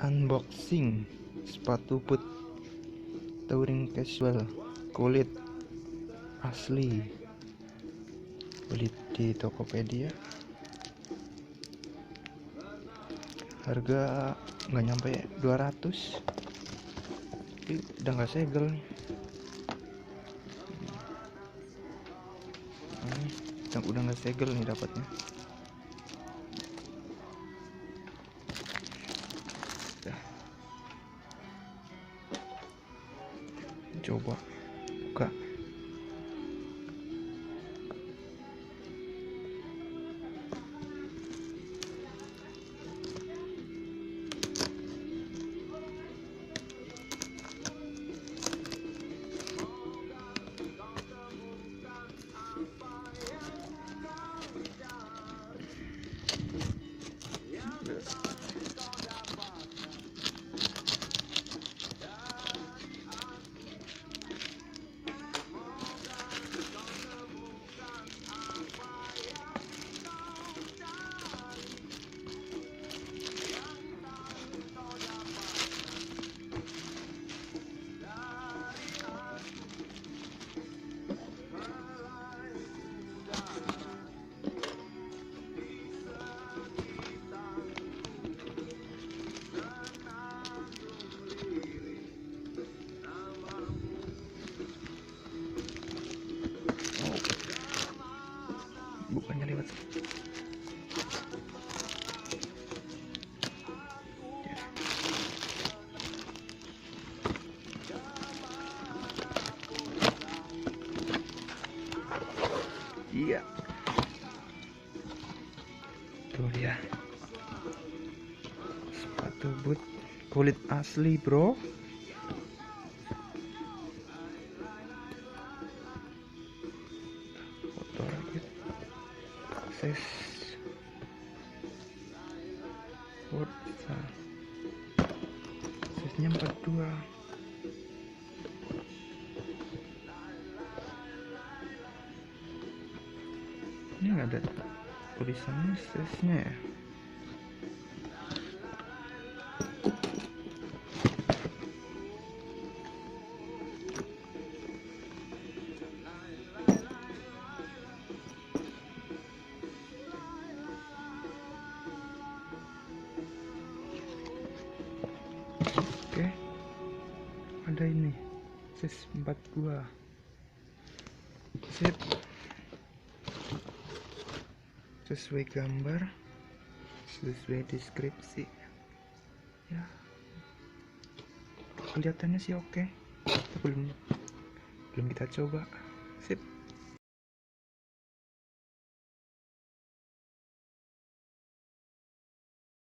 Unboxing sepatu boot touring casual kulit asli, beli di Tokopedia, harga nggak nyampe 200, tapi udah nggak segel nih. Ini udah nggak segel nih dapatnya. Coba buka. Bukannya lewat iya, tuh dia sepatu boot kulit asli bro. Foto lagi size Forza, size-nya 42. Ini nggak ada tulisannya size-nya ya. Oke, ada ini size 42. Sip, sesuai gambar, sesuai deskripsi ya, kelihatannya sih oke. Belum kita coba. Sip.